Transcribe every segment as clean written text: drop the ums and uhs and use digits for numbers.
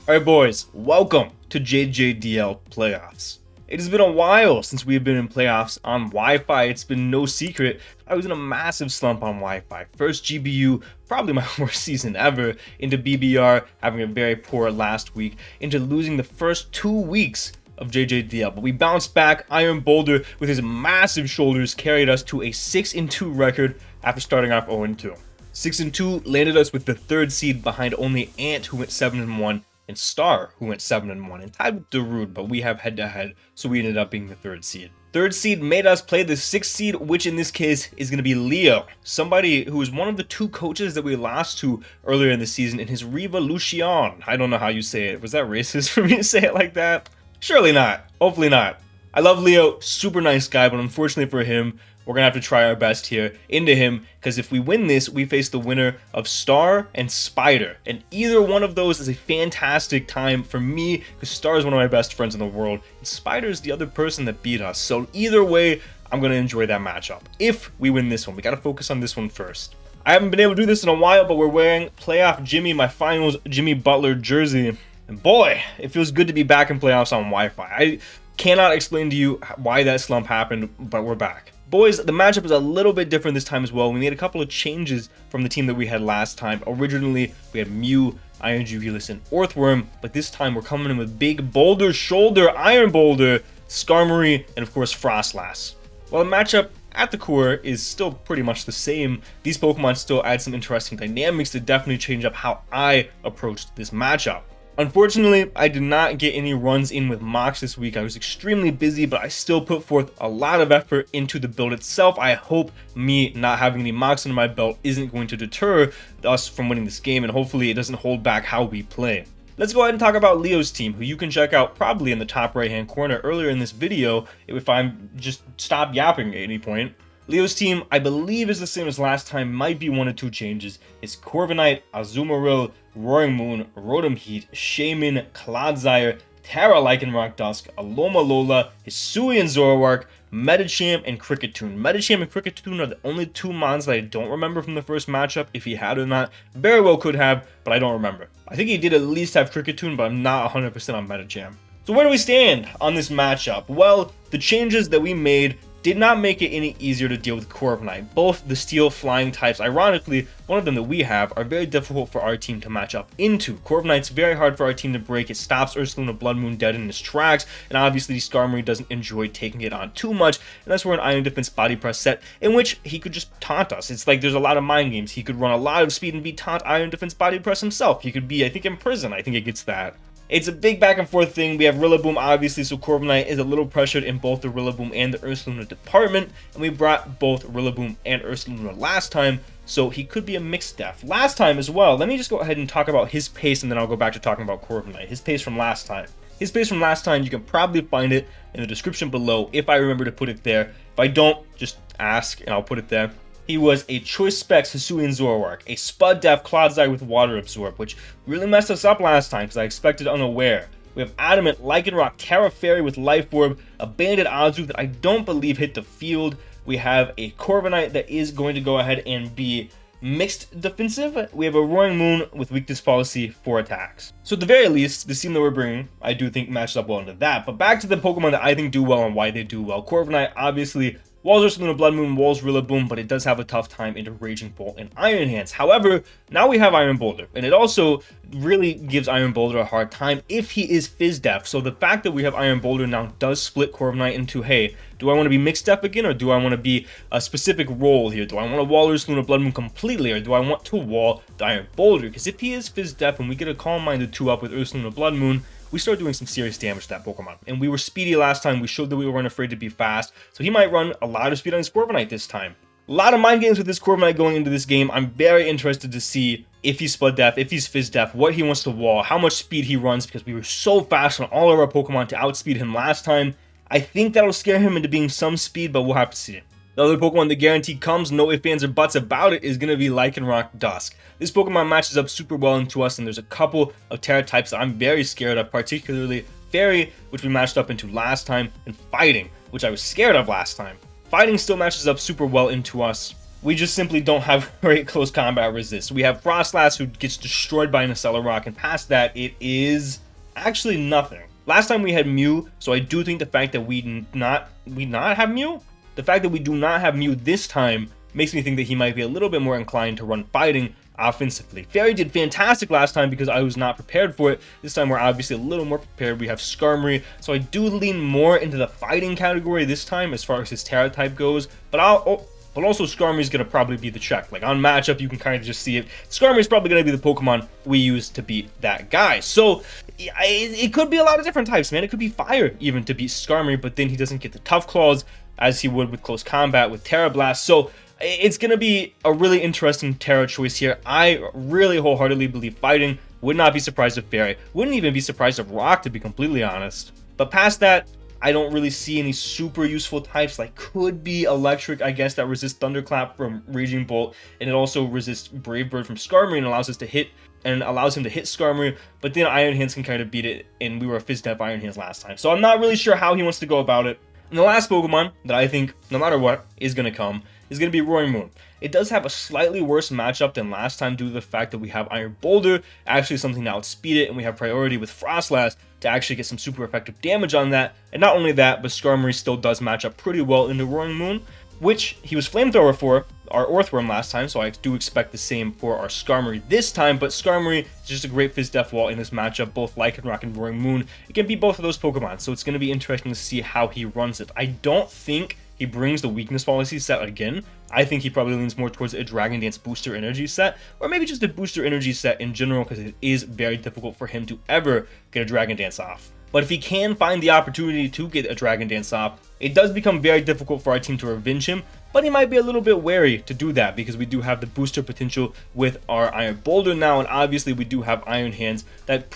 Alright boys, welcome to JJDL Playoffs. It has been a while since we have been in playoffs on Wi-Fi. It's been no secret. I was in a massive slump on Wi-Fi. First GBU, probably my worst season ever, into BBR, having a very poor last week, into losing the first 2 weeks of JJDL. But we bounced back. Iron Boulder, with his massive shoulders, carried us to a 6-2 record after starting off 0-2. 6-2 landed us with the 3rd seed behind only Ant, who went 7-1, and Star, who went 7-1, and tied with Darude, but we have head-to-head, so we ended up being the 3rd seed. 3rd seed made us play the 6th seed, which in this case is going to be Leo, somebody who is one of the 2 coaches that we lost to earlier in the season in his Revolution. I don't know how you say it. Was that racist for me to say it like that? Surely not. Hopefully not. I love Leo, super nice guy, but unfortunately for him, we're going to have to try our best here into him, because if we win this, we face the winner of Star and Spider. And either one of those is a fantastic time for me, because Star is one of my best friends in the world, and Spider is the other person that beat us. So either way, I'm going to enjoy that matchup. If we win this one, we got to focus on this one first. I haven't been able to do this in a while, but we're wearing Playoff Jimmy, my finals Jimmy Butler jersey. And boy, it feels good to be back in playoffs on Wi-Fi. I cannot explain to you why that slump happened, but we're back. Boys, the matchup is a little bit different this time as well. We made a couple of changes from the team that we had last time. Originally, we had Mew, Iron Jugulis, and Earthworm, but this time we're coming in with Big Boulder, Shoulder, Iron Boulder, Skarmory, and of course Frostlass. While the matchup at the core is still pretty much the same, these Pokemon still add some interesting dynamics to definitely change up how I approached this matchup. Unfortunately, I did not get any runs in with mocks this week. I was extremely busy, but I still put forth a lot of effort into the build itself. I hope me not having any mocks under my belt isn't going to deter us from winning this game, and hopefully it doesn't hold back how we play. Let's go ahead and talk about Leo's team, who you can check out probably in the top right hand corner earlier in this video if I'm just stop yapping at any point. Leo's team, I believe, is the same as last time, might be 1 or 2 changes. It's Corviknight, Azumarill, Roaring Moon, Rotom Heat, Shaman, Clodsire, Terra Lycanroc Dusk, Alomomola, Hisuian Zoroark, Medicham, and Kricketune. Medicham and Kricketune are the only 2 mons that I don't remember from the first matchup, if he had or not. Very well could have, but I don't remember. I think he did at least have Kricketune, but I'm not 100% on Medicham. So where do we stand on this matchup? Well, the changes that we made did not make it any easier to deal with Corviknight. Both the steel flying types, ironically, one of them that we have, are very difficult for our team to match up into. Corviknight's very hard for our team to break. It stops Ursaluna Blood Moon dead in his tracks, and obviously Skarmory doesn't enjoy taking it on too much, and that's where an Iron Defense Body Press set, in which he could just taunt us. It's like there's a lot of mind games. He could run a lot of speed and be taunt Iron Defense Body Press himself. He could be, I think, in prison. I think it gets that. It's a big back and forth thing. We have Rillaboom, obviously, so Corviknight is a little pressured in both the Rillaboom and the Ursaluna department, and we brought both Rillaboom and Ursaluna last time, so he could be a mixed def. Last time as well, let me just go ahead and talk about his pace, and then I'll go back to talking about Corviknight. His pace from last time. His pace from last time, you can probably find it in the description below if I remember to put it there. If I don't, just ask and I'll put it there. He was a Choice Specs Hisuian Zoroark, a Spud Def Clodsire with Water Absorb, which really messed us up last time because I expected Unaware. We have Adamant, Lycanroc, Terra Fairy with Life Orb, a Banded Azu that I don't believe hit the field. We have a Corviknight that is going to go ahead and be mixed defensive. We have a Roaring Moon with Weakness Policy for attacks. So at the very least, the team that we're bringing, I do think matches up well into that. But back to the Pokemon that I think do well and why they do well. Corviknight, obviously, walls Ursaluna Blood Moon, walls Rillaboom, but it does have a tough time into Raging Bolt and Iron Hands. However, now we have Iron Boulder, and it also really gives Iron Boulder a hard time if he is Fizz Def. So the fact that we have Iron Boulder now does split Corviknight into, hey, do I want to be mixed def again, or do I want to be a specific role here? Do I want to wall Ursaluna Blood Moon completely, or do I want to wall the Iron Boulder? Because if he is Fizz Def and we get a Calm Minded 2-up with Ursaluna Blood Moon, we start doing some serious damage to that Pokemon. And we were speedy last time. We showed that we weren't afraid to be fast. So he might run a lot of speed on his Corviknight this time. A lot of mind games with this Corviknight going into this game. I'm very interested to see if he's Spud Def, if he's Fizz Def, what he wants to wall, how much speed he runs, because we were so fast on all of our Pokemon to outspeed him last time. I think that'll scare him into being some speed, but we'll have to see. The other Pokemon that guaranteed comes, no ifs, ands, or buts about it, is going to be Lycanroc Dusk. This Pokemon matches up super well into us, and there's a couple of Terra types that I'm very scared of, particularly Fairy, which we matched up into last time, and Fighting, which I was scared of last time. Fighting still matches up super well into us. we just simply don't have great close combat resist. We have Frostlass, who gets destroyed by an Accelerock, and past that, it is actually nothing. Last time we had Mew, so I do think the fact that we not have Mew, the fact that we do not have Mew this time makes me think that he might be a little bit more inclined to run fighting offensively. Fairy did fantastic last time because I was not prepared for it. This time we're obviously a little more prepared. We have Skarmory, so I do lean more into the fighting category this time as far as his Terra type goes, but also Skarmory's gonna probably be the check. Like on matchup, you can kind of just see it. Skarmory's probably gonna be the Pokemon we use to beat that guy. So it could be a lot of different types, man. It could be Fire even to beat Skarmory, but then he doesn't get the Tough Claws as he would with close combat with Terra Blast. So it's going to be a really interesting Terra choice here. I really wholeheartedly believe fighting. Would not be surprised if Fairy. Wouldn't even be surprised if Rock, to be completely honest. But past that, I don't really see any super useful types. Like, could be Electric, I guess, that resists Thunderclap from Raging Bolt, and it also resists Brave Bird from Skarmory and allows us to hit, and allows him to hit Skarmory, but then Iron Hands can kind of beat it, and we were a Fizz-Def Iron Hands last time. So I'm not really sure how he wants to go about it. And the last Pokemon that I think, no matter what, is going to come is going to be Roaring Moon. It does have a slightly worse matchup than last time due to the fact that we have Iron Boulder, actually something to outspeed it, and we have priority with Frostlass to actually get some super effective damage on that. And not only that, but Skarmory still does match up pretty well into Roaring Moon, which he was Flamethrower for our Orthworm last time, so I do expect the same for our Skarmory this time, but Skarmory is just a great Fizz-Def wall in this matchup, both Lycanroc and Roaring Moon. It can beat both of those Pokemon, so it's going to be interesting to see how he runs it. I don't think he brings the Weakness Policy set again. I think he probably leans more towards a Dragon Dance Booster Energy set, or maybe just a Booster Energy set in general, because it is very difficult for him to ever get a Dragon Dance off. But if he can find the opportunity to get a Dragon Dance off, it does become very difficult for our team to revenge him, but he might be a little bit wary to do that because we do have the booster potential with our Iron Boulder now, and obviously we do have Iron Hands that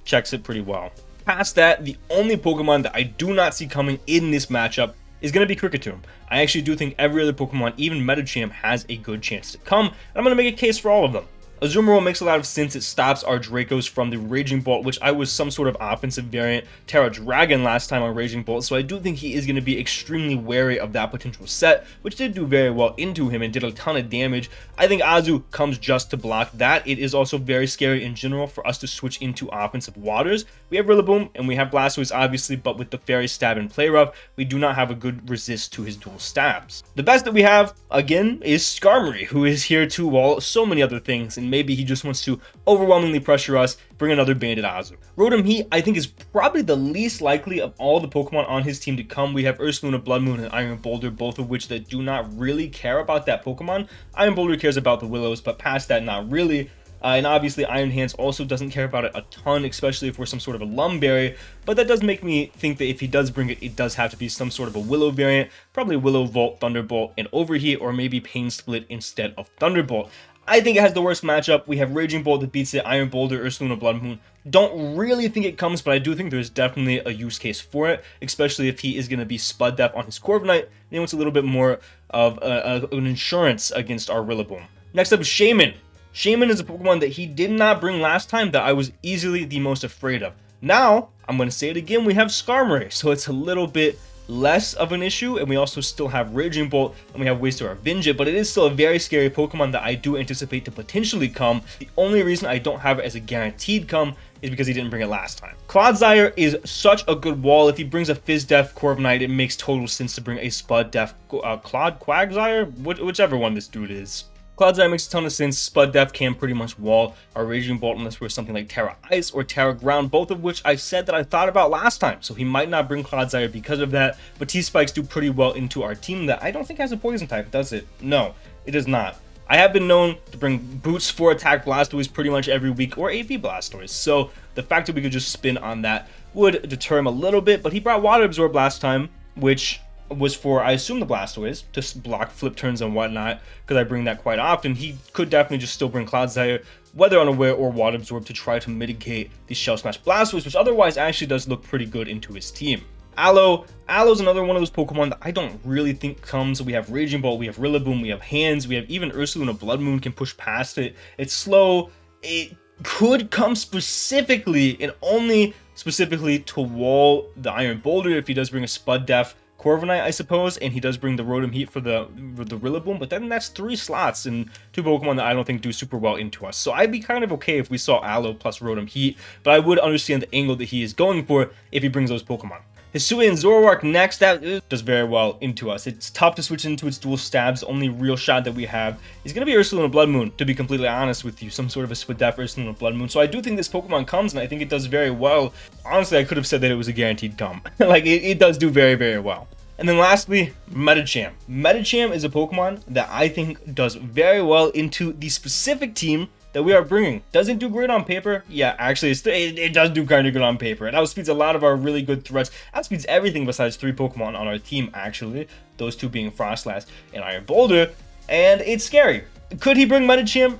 checks it pretty well. Past that, the only Pokemon that I do not see coming in this matchup is going to be Kricketune. I actually do think every other Pokemon, even Metacham, has a good chance to come, and I'm going to make a case for all of them. Azumarill makes a lot of sense. It stops our Dracos from the Raging Bolt, which I was some sort of offensive variant Terra Dragon last time on Raging Bolt, so I do think he is going to be extremely wary of that potential set, which did do very well into him and did a ton of damage. I think Azu comes just to block that. It is also very scary in general for us to switch into offensive waters. We have Rillaboom and we have Blastoise obviously, but with the Fairy Stab and Play Rough, we do not have a good resist to his dual stabs. The best that we have, again, is Skarmory, who is here to wall so many other things, and maybe he just wants to overwhelmingly pressure us, bring another Banded Azu. Rotom Heat, I think, is probably the least likely of all the Pokemon on his team to come. We have Ursaluna, Blood Moon, and Iron Boulder, both of which that do not really care about that Pokemon. Iron Boulder cares about the Willows, but past that, not really. And obviously Iron Hands also doesn't care about it a ton, especially if we're some sort of a Lumberry, but that does make me think that if he does bring it, it does have to be some sort of a Willow variant, probably Willow, Volt, Thunderbolt, and Overheat, or maybe Pain Split instead of Thunderbolt. I think it has the worst matchup. We have Raging Bolt that beats it, Iron Boulder, Ursaluna, Blood Moon. Don't really think it comes, but I do think there's definitely a use case for it, especially if he is going to be Spud Def on his Corviknight, and he wants a little bit more of an insurance against our Rillaboom. Next up is Shaman. Shaman is a Pokemon that he did not bring last time that I was easily the most afraid of. Now, I'm going to say it again, we have Skarmory, so it's a little bit less of an issue, and we also still have Raging Bolt, and we have ways to revenge it, but it is still a very scary Pokemon that I do anticipate to potentially come. The only reason I don't have it as a guaranteed come is because he didn't bring it last time. Clodsire is such a good wall. If he brings a Fizz-Def Corviknight, it makes total sense to bring a Spud-Def Quagsire, whichever one this dude is. Clodsire makes a ton of sense. Spud Def can pretty much wall our Raging Bolt unless we're something like Terra Ice or Terra Ground, both of which I said that I thought about last time, so he might not bring Clodsire because of that, but T-Spikes do pretty well into our team that I don't think has a poison type, does it? No, it does not. I have been known to bring Boots for Attack Blastoise pretty much every week, or AP Blastoise, so the fact that we could just spin on that would deter him a little bit, but he brought Water Absorb last time, which was for, I assume, the Blastoise, to block flip turns and whatnot, because I bring that quite often. He could definitely just still bring Clodsire, whether unaware or Water Absorb, to try to mitigate the Shell Smash Blastoise, which otherwise actually does look pretty good into his team. Aloe's another one of those Pokemon that I don't really think comes. We have Raging Bolt, we have Rillaboom, we have Hands, we have even Ursaluna Blood Moon can push past it. It's slow. It could come specifically and only specifically to wall the Iron Boulder if he does bring a Spud Def Corviknight, I suppose, and he does bring the Rotom Heat for the Rillaboom, but then that's 3 slots and 2 Pokemon that I don't think do super well into us. So I'd be kind of okay if we saw Aloe plus Rotom Heat, but I would understand the angle that he is going for if he brings those Pokemon. Hisui and Zoroark next, that does very well into us. It's tough to switch into its dual stabs. Only real shot that we have is going to be Ursaluna Blood Moon, to be completely honest with you. Some sort of a Spadef Ursaluna Blood Moon. So I do think this Pokemon comes, and I think it does very well. Honestly, I could have said that it was a guaranteed come. Like, it does do very, very well. And then lastly, Medicham. Medicham is a Pokemon that I think does very well into the specific team that we are bringing. Does it do great on paper? Yeah, actually, it does do kind of good on paper. It outspeeds a lot of our really good threats. Outspeeds everything besides 3 Pokemon on our team, actually. Those 2 being Frostlass and Iron Boulder. And it's scary. Could he bring Medicham?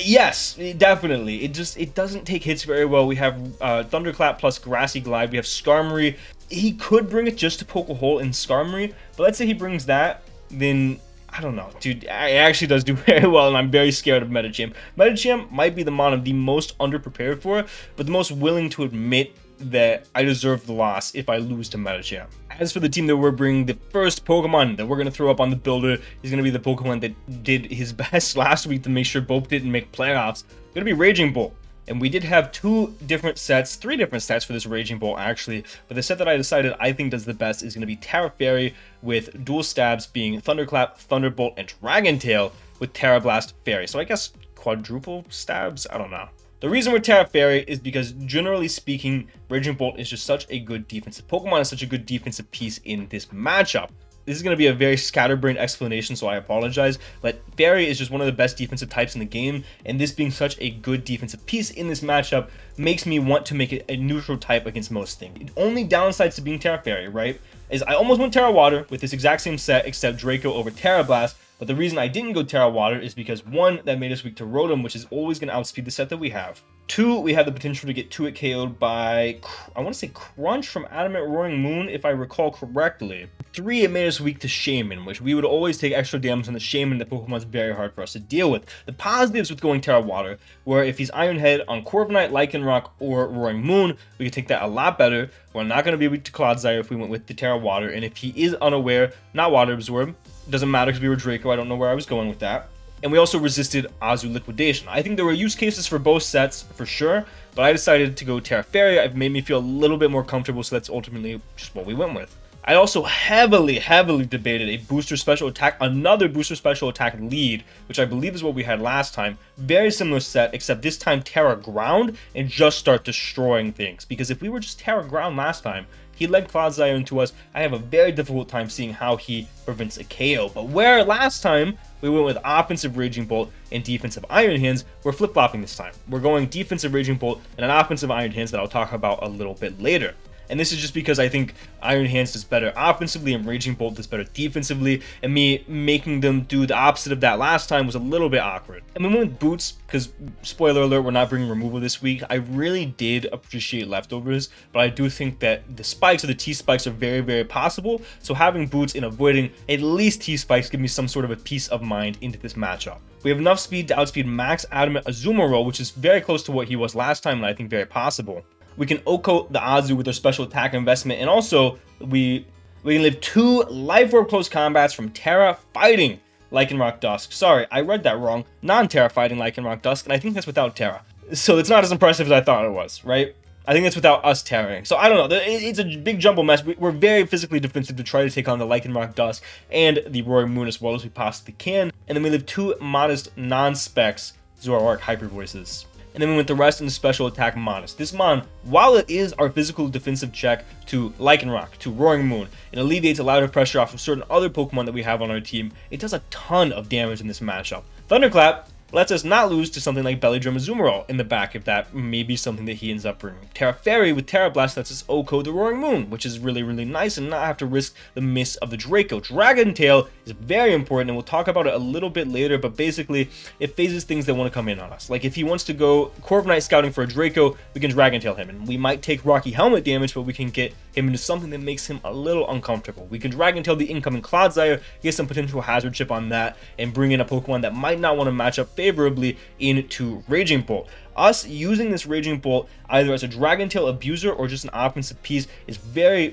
Yes, definitely. It doesn't take hits very well. We have Thunderclap plus Grassy Glide. We have Skarmory. He could bring it just to poke a hole in Skarmory, but let's say he brings that, then I don't know, dude. It actually does do very well, and I'm very scared of Medicham. Medicham might be the mon I'm the most underprepared for, but the most willing to admit that I deserve the loss if I lose to Medicham. As for the team that we're bringing, the first Pokemon that we're going to throw up on the builder is going to be the Pokemon that did his best last week to make sure Bope didn't make playoffs. It's going to be Raging Bull. And we did have 3 different sets for this Raging Bull actually, but the set that I decided I think does the best is going to be Tera Fairy with dual stabs being Thunderclap, Thunderbolt, and Dragon Tail with Tera Blast Fairy. So I guess quadruple stabs? I don't know. The reason we're Tera Fairy is because, generally speaking, Raging Bolt is just such a good defensive Pokemon and such a good defensive piece in this matchup. This is going to be a very scatterbrained explanation, so I apologize, but Fairy is just one of the best defensive types in the game, and this being such a good defensive piece in this matchup makes me want to make it a neutral type against most things. The only downsides to being Tera Fairy, right, is I almost went Tera Water with this exact same set except Draco over Tera Blast, but the reason I didn't go Tera Water is because 1, that made us weak to Rotom, which is always going to outspeed the set that we have. 2, we have the potential to get 2-hit KO'd by, I want to say Crunch from Adamant Roaring Moon, if I recall correctly. 3, it made us weak to Shaman, which we would always take extra damage on the Shaman that Pokemon's very hard for us to deal with. The positives with going Tera Water were if he's Iron Head on Corviknight, Lycanroc, or Roaring Moon, we could take that a lot better. We're not going to be weak to Clodsire if we went with the Tera Water, and if he is unaware, not Water Absorb, doesn't matter because we were Draco, I don't know where I was going with that. And we also resisted Azu Liquidation. I think there were use cases for both sets for sure, but I decided to go Tera Fairy. It made me feel a little bit more comfortable, so that's ultimately just what we went with. I also heavily debated a booster special attack, another booster special attack lead, which I believe is what we had last time. Very similar set, except this time Tera Ground and just start destroying things. Because if we were just Tera Ground last time, he led Clodsire into us. I have a very difficult time seeing how he prevents a KO. But where last time we went with offensive Raging Bolt and defensive Iron Hands, we're flip-flopping this time. We're going defensive Raging Bolt and an offensive Iron Hands that I'll talk about a little bit later. And this is just because I think Iron Hands does better offensively and Raging Bolt does better defensively, and me making them do the opposite of that last time was a little bit awkward. And we went with Boots because, spoiler alert, we're not bringing removal this week. I really did appreciate Leftovers, but I do think that the spikes or the T-spikes are very possible, so having Boots and avoiding at least T-spikes give me some sort of a peace of mind into this matchup. We have enough speed to outspeed Max Adamant Azumarill, which is very close to what he was last time, and I think very possible. We can OHKO the Azu with our special attack investment, and also we can live 2 Life Orb close combats from Tera Fighting Lycanroc Dusk. Sorry, I read that wrong. Non-Tera Fighting Lycanroc Dusk, and I think that's without Tera. So it's not as impressive as I thought it was, right? I think that's without us Terraing. So I don't know, it's a big jumble mess. We're very physically defensive to try to take on the Lycanroc Dusk and the Roaring Moon as well as we possibly can. And then we live 2 modest non-specs Zoroark Hyper Voices. And then we went the rest into special attack modest. This mon, while it is our physical defensive check to Lycanroc, to Roaring Moon, it alleviates a lot of pressure off of certain other Pokemon that we have on our team. It does a ton of damage in this matchup. Thunderclap lets us not lose to something like Belly Drum Azumarill in the back if that may be something that he ends up bringing. Tera Fairy with Tera Blast lets us OHKO the Roaring Moon, which is really nice and not have to risk the miss of the Draco. Dragon Tail is very important, and we'll talk about it a little bit later, but basically it phases things that want to come in on us. Like if he wants to go Corviknight scouting for a Draco, we can Dragon Tail him, and we might take Rocky Helmet damage, but we can get him into something that makes him a little uncomfortable. We can Dragon Tail the incoming Clodsire, get some potential hazard chip on that, and bring in a Pokemon that might not want to match up favorably into Raging Bolt. Us using this Raging Bolt either as a Dragon Tail abuser or just an offensive piece is very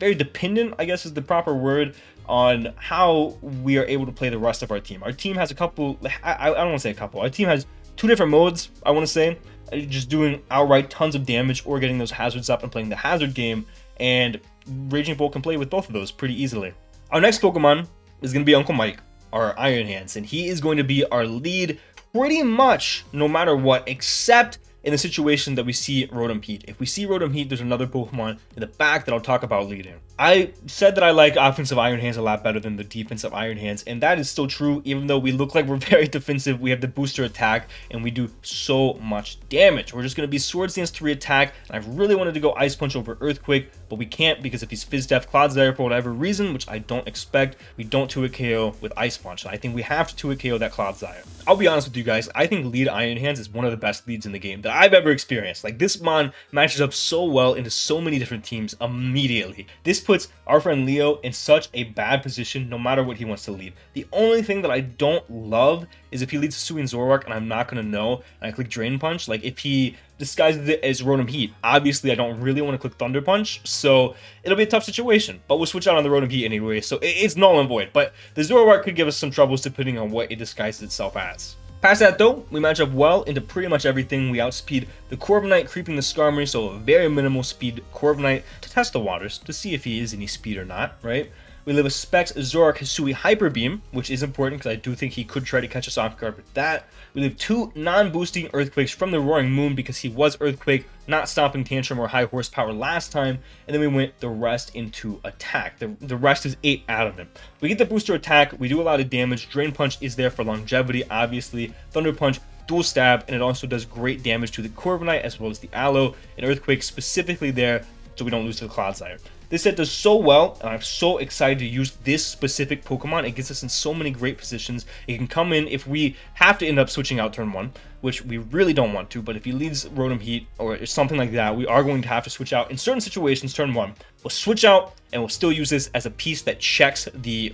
very dependent, I guess is the proper word, on how we are able to play the rest of our team. Our team has a couple, I don't want to say a couple, our team has 2 different modes, I want to say, just doing outright tons of damage or getting those hazards up and playing the hazard game, and Raging Bolt can play with both of those pretty easily. Our next Pokemon is going to be Uncle Mike, our Iron Hands, and he is going to be our lead pretty much no matter what, except in the situation that we see Rotom Heat. If we see Rotom Heat, there's another Pokemon in the back that I'll talk about leading. I said that I like offensive Iron Hands a lot better than the defensive Iron Hands, and that is still true. Even though we look like we're very defensive, we have the booster attack, and we do so much damage. We're just going to be Swords Dance 3 attack, and I really wanted to go Ice Punch over Earthquake, but we can't because if he's Fizz Def Clodsire for whatever reason, which I don't expect, we don't 2-hit KO with Ice Punch. I think we have to 2-hit KO that Clodsire. I'll be honest with you guys, I think lead Iron Hands is one of the best leads in the game that I've ever experienced. Like, this mon matches up so well into so many different teams immediately. This puts our friend Leo in such a bad position no matter what he wants to lead. The only thing that I don't love is if he leads Hisuian Zoroark and I'm not going to know and I click Drain Punch. Like, if he disguises it as Rotom Heat, obviously I don't really want to click Thunder Punch, so it'll be a tough situation, but we'll switch out on the Rotom Heat anyway, so it's null and void. But the Zoroark could give us some troubles depending on what it disguises itself as. Past that though, we match up well into pretty much everything. We outspeed the Corviknight, creeping the Skarmory, so a very minimal speed Corviknight to test the waters, to see if he is any speed or not, right? We live a Specs Zoroark Hisui Hyper Beam, which is important because I do think he could try to catch us off guard with that. We live 2 non-boosting Earthquakes from the Roaring Moon because he was Earthquake, not Stomping Tantrum or High Horsepower last time, and then we went the rest into attack. The rest is 8 out of him. We get the booster attack, we do a lot of damage. Drain Punch is there for longevity, obviously. Thunder Punch, dual stab, and it also does great damage to the Corviknight as well as the Aloe, and Earthquake specifically there so we don't lose to the Clodsire. This set does so well, and I'm so excited to use this specific Pokemon. It gets us in so many great positions. It can come in if we have to end up switching out turn 1, which we really don't want to, but if he leads Rotom Heat or something like that, we are going to have to switch out in certain situations turn 1. We'll switch out, and we'll still use this as a piece that checks the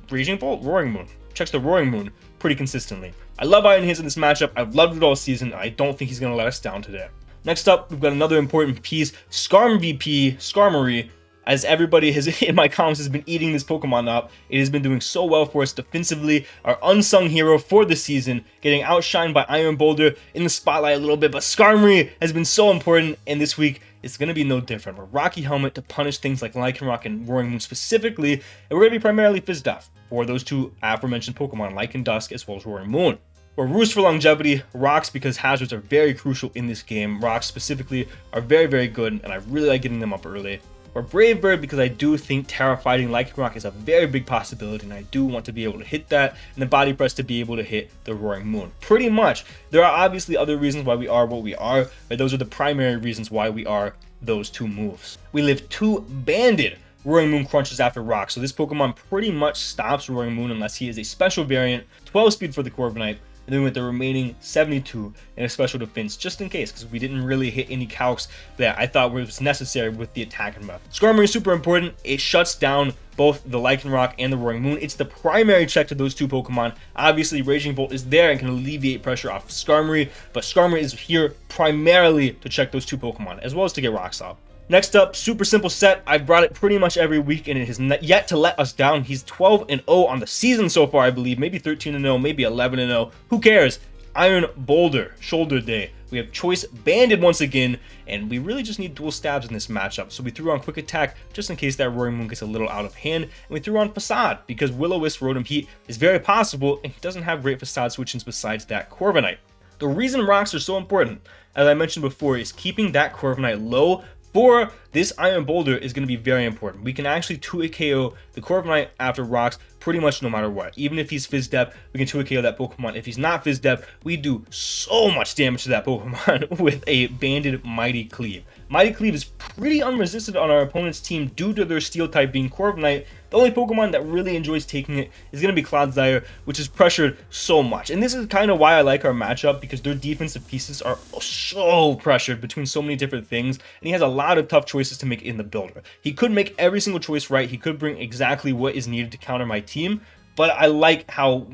Raging Bolt? Roaring Moon. Checks the Roaring Moon pretty consistently. I love Iron Hands in this matchup. I've loved it all season. I don't think he's going to let us down today. Next up, we've got another important piece, Skarmory. As everybody has in my comments has been eating this Pokemon up, it has been doing so well for us defensively. Our unsung hero for the season, getting outshined by Iron Boulder in the spotlight a little bit, but Skarmory has been so important, and this week it's going to be no different. We're Rocky Helmet to punish things like Lycanroc and Roaring Moon specifically, and we're going to be primarily Fizz Def for those 2 aforementioned Pokemon, Lycan Dusk as well as Roaring Moon. Or Roost for longevity, Rocks because hazards are very crucial in this game. Rocks specifically are very, very good, and I really like getting them up early. Or Brave Bird because I do think Terra fighting Lycanroc is a very big possibility, and I do want to be able to hit that, and the Body Press to be able to hit the Roaring Moon. Pretty much. There are obviously other reasons why we are what we are, but those are the primary reasons why we are those 2 moves. We live 2 banded Roaring Moon crunches after Rock, so this Pokemon pretty much stops Roaring Moon unless he is a special variant, 12 speed for the Corviknight, and then with the remaining 72 in a special defense, just in case, because we didn't really hit any calcs that I thought was necessary with the attacking method. Skarmory is super important. It shuts down both the Lycanroc and the Roaring Moon. It's the primary check to those 2 Pokemon. Obviously, Raging Bolt is there and can alleviate pressure off Skarmory, but Skarmory is here primarily to check those 2 Pokemon, as well as to get Rocks off. Next up, super simple set. I've brought it pretty much every week, and it has yet to let us down. He's 12-0 on the season so far, I believe. Maybe 13-0, maybe 11-0. Who cares? Iron Boulder, Shoulder Day. We have Choice Banded once again, and we really just need dual stabs in this matchup. So we threw on Quick Attack just in case that Roaring Moon gets a little out of hand, and we threw on Facade because Will-O-Wisp Rotom Heat is very possible, and he doesn't have great Facade switchings besides that Corviknight. The reason Rocks are so important, as I mentioned before, is keeping that Corviknight low for this Iron Boulder is going to be very important. We can actually 2-hit KO the Corviknight after Rocks pretty much no matter what. Even if he's Fizz Def, we can 2-hit KO that Pokemon. If he's not Fizz Def, we do so much damage to that Pokemon with a banded Mighty Cleave. Mighty Cleave is pretty unresisted on our opponent's team due to their Steel type being Corviknight. The only Pokemon that really enjoys taking it is going to be Clodsire, which is pressured so much. And this is kind of why I like our matchup, because their defensive pieces are so pressured between so many different things, and he has a lot of tough choices to make in the builder. He could make every single choice right. He could bring exactly what is needed to counter my team, but I like how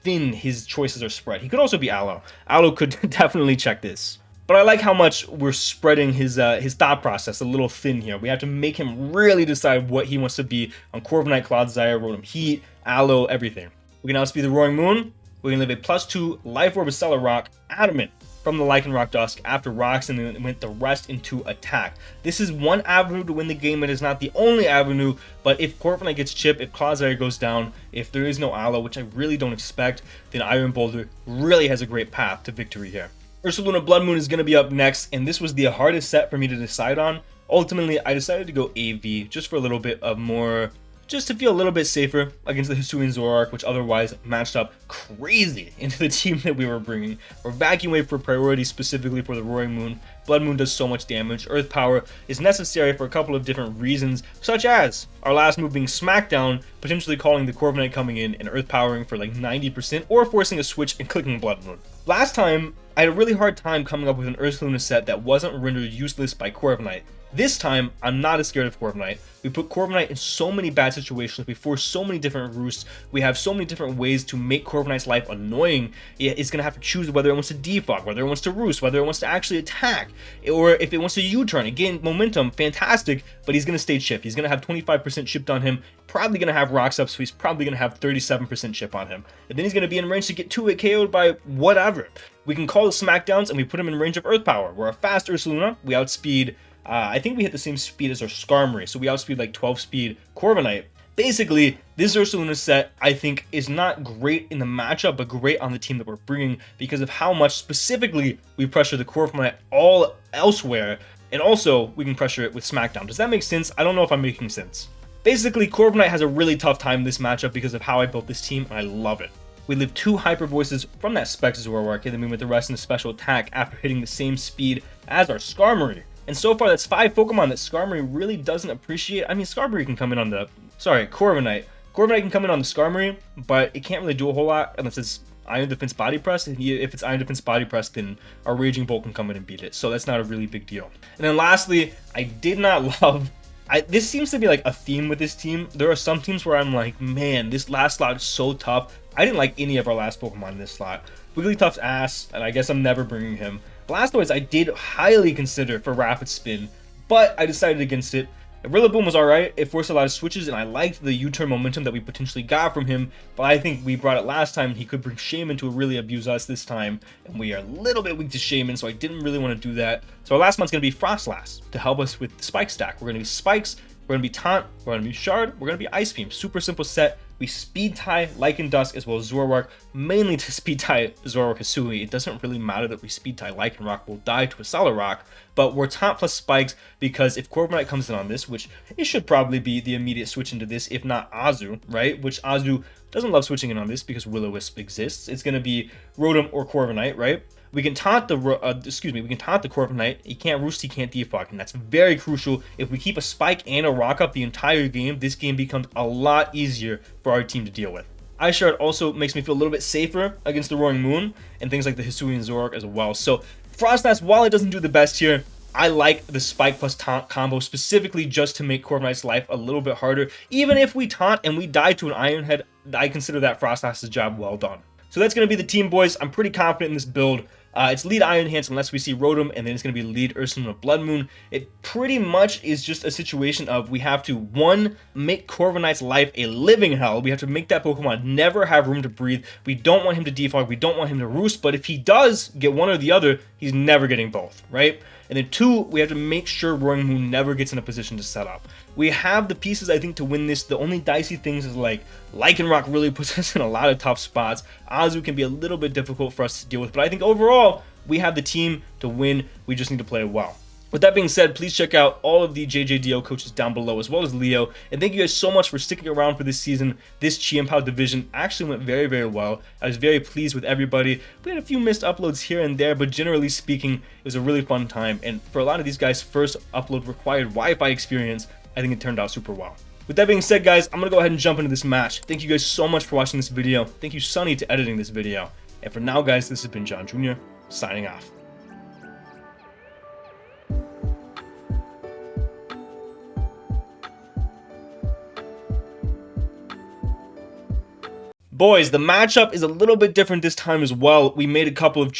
thin his choices are spread. He could also be Aloe. Aloe could definitely check this. But I like how much we're spreading his thought process a little thin here. We have to make him really decide what he wants to be on Corviknight, Clodsire, Rotom Heat, Aloe, everything. We can outspeed the Roaring Moon. We can live a +2 Life Orb Stellar Rock, Adamant, from the Lycanroc Dusk after rocks, and then went the rest into attack. This is one avenue to win the game. It is not the only avenue, but if Corviknight gets chipped, if Clodsire goes down, if there is no Aloe, which I really don't expect, then Iron Boulder really has a great path to victory here. Ursaluna Blood Moon is going to be up next, and this was the hardest set for me to decide on. Ultimately, I decided to go AV just for a little bit of more, just to feel a little bit safer against the Hisuian Zoroark, which otherwise matched up crazy into the team that we were bringing. We're Vacuum Wave for priority specifically for the Roaring Moon. Blood Moon does so much damage. Earth Power is necessary for a couple of different reasons, such as our last move being Smackdown, potentially calling the Corviknight coming in and Earth Powering for like 90%, or forcing a switch and clicking Blood Moon. Last time, I had a really hard time coming up with an Ursaluna set that wasn't rendered useless by Corviknight. This time, I'm not as scared of Corviknight. We put Corviknight in so many bad situations, we force so many different roosts, we have so many different ways to make Corviknight's life annoying. It's going to have to choose whether it wants to defog, whether it wants to roost, whether it wants to actually attack, or if it wants to U-turn. Again, momentum, fantastic, but he's going to stay chipped. He's going to have 25% chipped on him, probably going to have rocks up, so he's probably going to have 37% chip on him. And then he's going to be in range to get 2-hit KO'd by whatever. We can call the Smackdowns, and we put him in range of Earth Power. We're a fast Ursaluna, we outspeed... I think we hit the same speed as our Skarmory, so we outspeed like 12 speed Corviknight. Basically, this Ursaluna set, I think, is not great in the matchup, but great on the team that we're bringing because of how much specifically we pressure the Corviknight all elsewhere, and also we can pressure it with Smackdown. Does that make sense? I don't know if I'm making sense. Basically, Corviknight has a really tough time in this matchup because of how I built this team, and I love it. We live 2 Hyper Voices from that Specs Zoroark, and then we went the rest in a special attack after hitting the same speed as our Skarmory. And so far, that's 5 Pokemon that Skarmory really doesn't appreciate. I mean, Skarmory can come in on the... Sorry, Corviknight. Corviknight can come in on the Skarmory, but it can't really do a whole lot unless it's Iron Defense Body Press. And if it's Iron Defense Body Press, then our Raging Bolt can come in and beat it. So that's not a really big deal. And then lastly, I did not love... this seems to be like a theme with this team. There are some teams where I'm like, man, this last slot is so tough. I didn't like any of our last Pokemon in this slot. Wigglytuff's ass, and I guess I'm never bringing him. Blastoise I did highly consider for Rapid Spin, but I decided against it. Rillaboom was alright, it forced a lot of switches, and I liked the U-turn momentum that we potentially got from him, but I think we brought it last time, and he could bring Shaman to really abuse us this time, and we are a little bit weak to Shaman, so I didn't really want to do that. So our last one's going to be Frostlass to help us with the Spike stack. We're going to be Spikes, we're going to be Taunt, we're going to be Shard, we're going to be Ice Beam. Super simple set. We speed tie Lycan Dusk as well as Zoroark, mainly to speed tie Zoroark Hisui. It doesn't really matter that we speed tie Lycanroc, we'll die to a Solid Rock, but we're Taunt plus Spikes because if Corviknight comes in on this, which it should probably be the immediate switch into this, if not Azu, right? Which Azu doesn't love switching in on this because Will-O-Wisp exists. It's going to be Rotom or Corviknight, right? We can taunt the we can taunt the Corviknight. He can't roost, he can't defog, and that's very crucial. If we keep a Spike and a Rock up the entire game, this game becomes a lot easier for our team to deal with. Ice Shard also makes me feel a little bit safer against the Roaring Moon and things like the Hisuian Zoroark as well. So Frostlass, while it doesn't do the best here, I like the Spike plus Taunt combo specifically just to make Corviknight's life a little bit harder. Even if we taunt and we die to an Iron Head, I consider that Frostlass's job well done. So that's going to be the team, boys. I'm pretty confident in this build. It's lead Iron Hands unless we see Rotom, and then it's going to be lead Ursaluna Blood Moon. It pretty much is just a situation of we have to, 1, make Corviknight's life a living hell. We have to make that Pokemon never have room to breathe. We don't want him to defog, we don't want him to roost, but if he does get one or the other, he's never getting both, right? And then 2, we have to make sure Roaring Moon never gets in a position to set up. We have the pieces, I think, to win this. The only dicey things is like Lycanroc really puts us in a lot of tough spots. Azu can be a little bit difficult for us to deal with, but I think overall, we have the team to win. We just need to play it well. With that being said, please check out all of the JJDL coaches down below, as well as Leo. And thank you guys so much for sticking around for this season. This Chiempao division actually went very, very well. I was very pleased with everybody. We had a few missed uploads here and there, but generally speaking, it was a really fun time. And for a lot of these guys, first upload required Wi-Fi experience. I think it turned out super well. With that being said, guys, I'm going to go ahead and jump into this match. Thank you guys so much for watching this video. Thank you, Sunny, to editing this video. And for now, guys, this has been John Jr. signing off. Boys, the matchup is a little bit different this time as well. We made a couple of